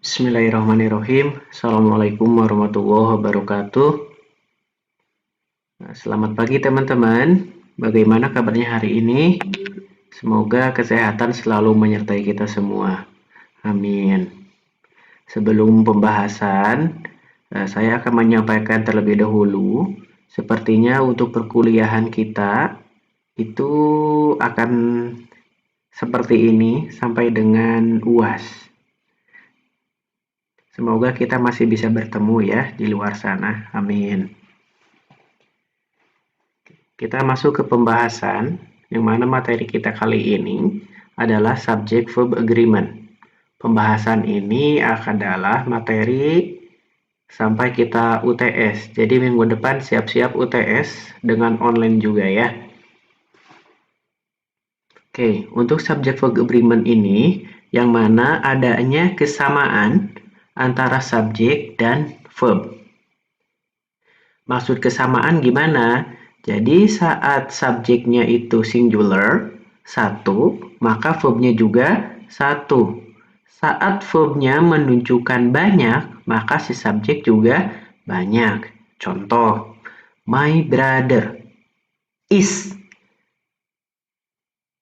Bismillahirrahmanirrahim. Assalamualaikum warahmatullahi wabarakatuh. Selamat pagi teman-teman. Bagaimana kabarnya hari ini? Semoga kesehatan selalu menyertai kita semua. Amin. Sebelum pembahasan, saya akan menyampaikan terlebih dahulu. Sepertinya untuk perkuliahan kita itu akan seperti ini sampai dengan UAS. Semoga kita masih bisa bertemu ya di luar sana. Amin. Kita masuk ke pembahasan, yang mana materi kita kali ini adalah subject verb agreement. Pembahasan ini adalah materi sampai kita UTS. Jadi minggu depan siap-siap UTS dengan online juga ya. Oke, untuk subject verb agreement ini, yang mana adanya kesamaan antara subjek dan verb. Maksud kesamaan gimana? Jadi saat subjeknya itu singular, satu, maka verbnya juga satu. Saat verbnya menunjukkan banyak, maka si subjek juga banyak. Contoh, my brother is.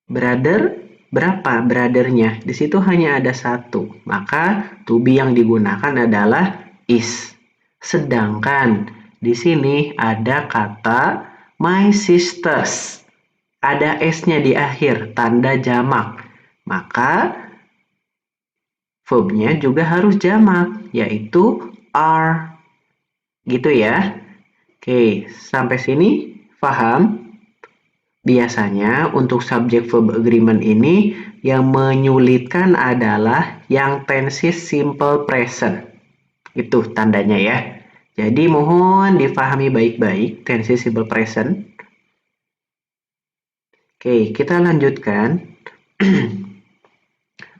Brother, berapa brothernya? Di situ hanya ada satu, maka to be yang digunakan adalah is. Sedangkan di sini ada kata my sisters. Ada s-nya di akhir, tanda jamak. Maka verbnya juga harus jamak, yaitu are. Gitu ya. Oke, sampai sini paham? Biasanya untuk subject verb agreement ini yang menyulitkan adalah yang tenses simple present. Itu tandanya ya. Jadi mohon difahami baik-baik tenses simple present. Oke, kita lanjutkan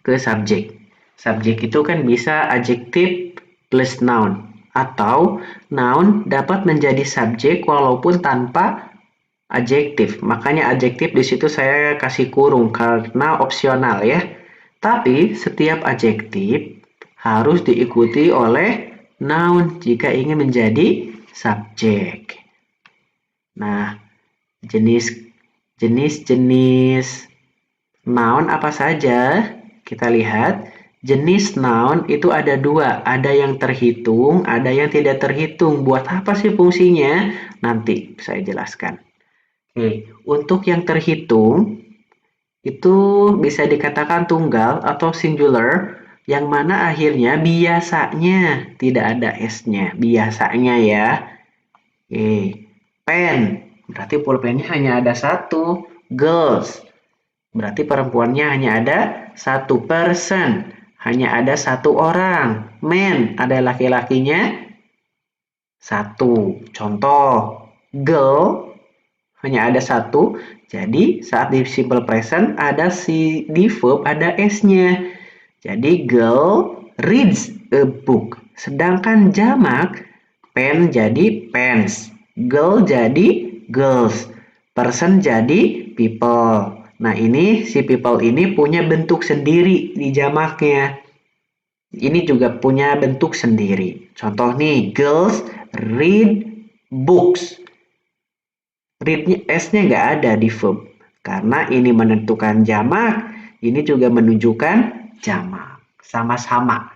ke subjek. Subjek itu kan bisa adjective plus noun. Atau noun dapat menjadi subjek walaupun tanpa adjektif. Makanya adjektif di situ saya kasih kurung karena opsional ya. Tapi setiap adjektif harus diikuti oleh noun jika ingin menjadi subjek. Nah, jenis-jenis noun apa saja? Kita lihat. Jenis noun itu ada dua, ada yang terhitung, ada yang tidak terhitung. Buat apa sih fungsinya? Nanti saya jelaskan. Oke, untuk yang terhitung, itu bisa dikatakan tunggal atau singular, yang mana akhirnya biasanya tidak ada S-nya, biasanya ya. Oke, pen, berarti pulpennya hanya ada satu. Girls, berarti perempuannya hanya ada satu. Person, hanya ada satu orang. Man, ada laki-lakinya satu. Contoh, girl, hanya ada satu. Jadi saat di simple present ada di verb ada s-nya. Jadi girl reads a book. Sedangkan jamak pen jadi pens, girl jadi girls, person jadi people. Nah ini si people ini punya bentuk sendiri di jamaknya. Ini juga punya bentuk sendiri. Contoh nih, girls read books. Read-nya S-nya nggak ada di verb. Karena ini menentukan jamak, ini juga menunjukkan jamak. Sama-sama.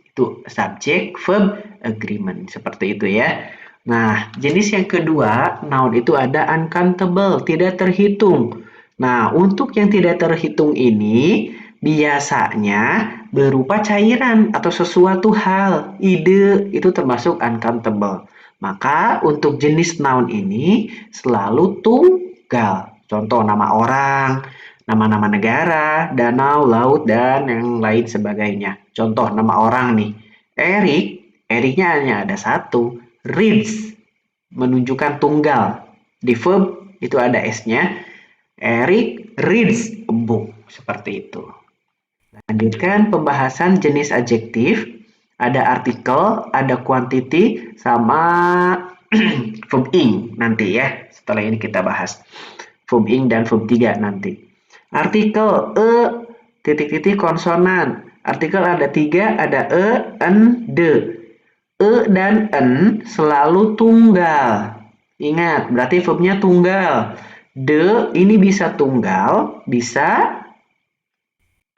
Itu subject verb agreement. Seperti itu ya. Nah, jenis yang kedua, noun itu ada uncountable, tidak terhitung. Nah, untuk yang tidak terhitung ini, biasanya berupa cairan atau sesuatu hal, ide, itu termasuk uncountable. Maka untuk jenis noun ini selalu tunggal. Contoh nama orang, nama-nama negara, danau, laut, dan yang lain sebagainya. Contoh nama orang nih, Eric, Ericnya hanya ada satu. Reads, menunjukkan tunggal. Di verb itu ada S-nya. Eric reads a book. Seperti itu. Lanjutkan pembahasan jenis adjektif. Ada artikel, ada quantity, sama verb ing nanti ya. Setelah ini kita bahas. Verb ing dan verb 3 nanti. Artikel, titik-titik konsonan. Artikel ada 3, ada e, en, de. E dan en selalu tunggal. Ingat, berarti verbnya tunggal. De ini bisa tunggal, bisa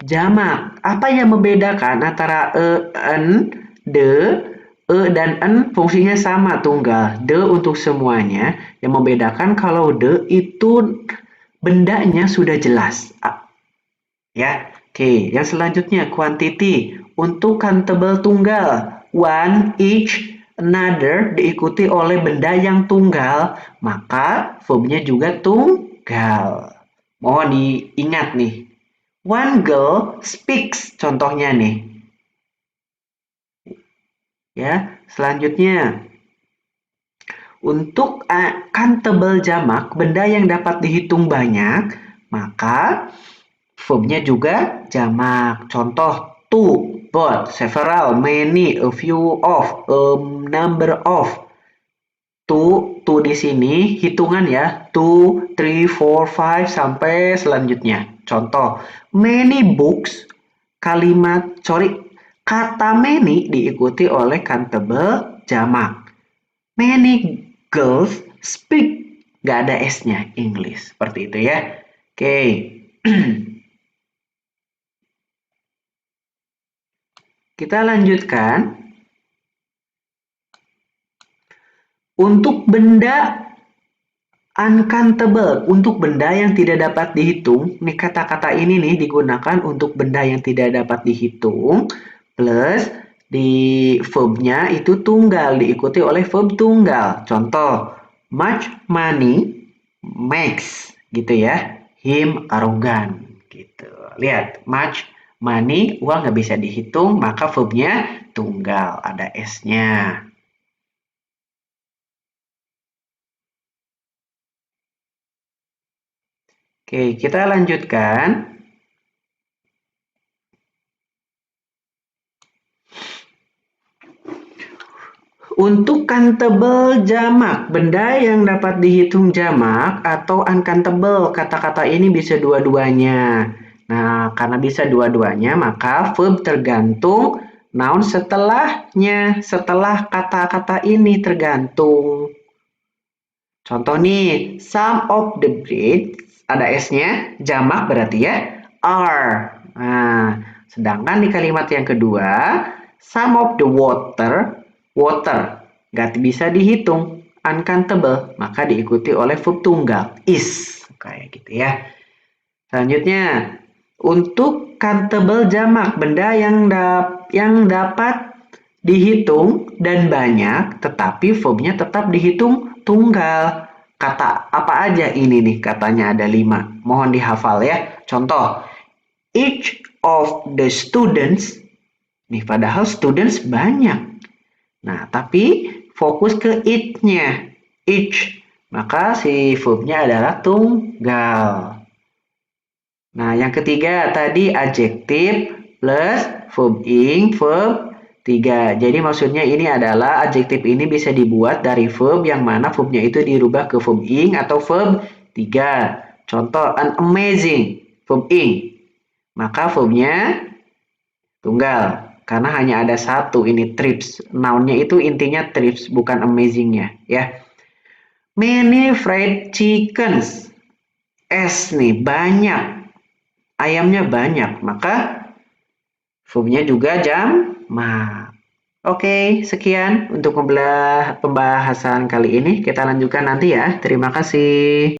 jamak. Apa yang membedakan antara e, en, de, e dan en fungsinya sama tunggal. De untuk semuanya. Yang membedakan kalau de itu bendanya sudah jelas. Ya, oke. Yang selanjutnya quantity. Untuk countable tunggal, one, each, another diikuti oleh benda yang tunggal, maka verbnya juga tunggal. Mohon diingat nih. One girl speaks, contohnya nih. Ya, selanjutnya. Untuk countable jamak, benda yang dapat dihitung banyak, maka verbnya juga jamak. Contoh, two, both, several, many, a few of, a number of. Two di sini hitungan ya. 2, 3, 4, 5 sampai selanjutnya. Contoh, many books, kata many diikuti oleh countable jamak. Many girls speak, gak ada S-nya, English. Seperti itu ya. Oke. Kita lanjutkan. Untuk benda uncountable, untuk benda yang tidak dapat dihitung, nih kata-kata ini nih digunakan untuk benda yang tidak dapat dihitung, plus di verbnya itu tunggal, diikuti oleh verb tunggal. Contoh, much money makes, gitu ya, him arrogant, gitu. Lihat, much money, uang nggak bisa dihitung, maka verbnya tunggal, ada S-nya. Oke, kita lanjutkan. Untuk countable jamak, benda yang dapat dihitung jamak atau uncountable, kata-kata ini bisa dua-duanya. Nah, karena bisa dua-duanya, maka verb tergantung noun setelahnya, setelah kata-kata ini tergantung. Contoh nih, some of the breeds, ada S-nya, jamak berarti ya, are. Nah, sedangkan di kalimat yang kedua, some of the water, nggak bisa dihitung, uncountable, maka diikuti oleh verb tunggal, is. Kayak gitu ya. Selanjutnya, untuk countable jamak, benda yang dapat dihitung dan banyak, tetapi verbnya tetap dihitung tunggal. Kata apa aja ini nih? Katanya ada 5. Mohon dihafal ya. Contoh, each of the students. Nih, padahal students banyak. Nah, tapi fokus ke it-nya. Each. Maka si verbnya adalah tunggal. Nah, yang ketiga tadi adjektif plus verb ing, verb 3. Jadi maksudnya ini adalah adjektif ini bisa dibuat dari verb yang mana verbnya itu dirubah ke verb ing atau verb 3. Contoh, an amazing, verb ing. Maka verbnya tunggal. Karena hanya ada satu, ini trips. Nounnya itu intinya trips, bukan amazingnya. Ya. Many fried chickens. S nih, banyak. Ayamnya banyak, maka verbnya juga jamak. Oke, sekian untuk pembahasan kali ini. Kita lanjutkan nanti ya. Terima kasih.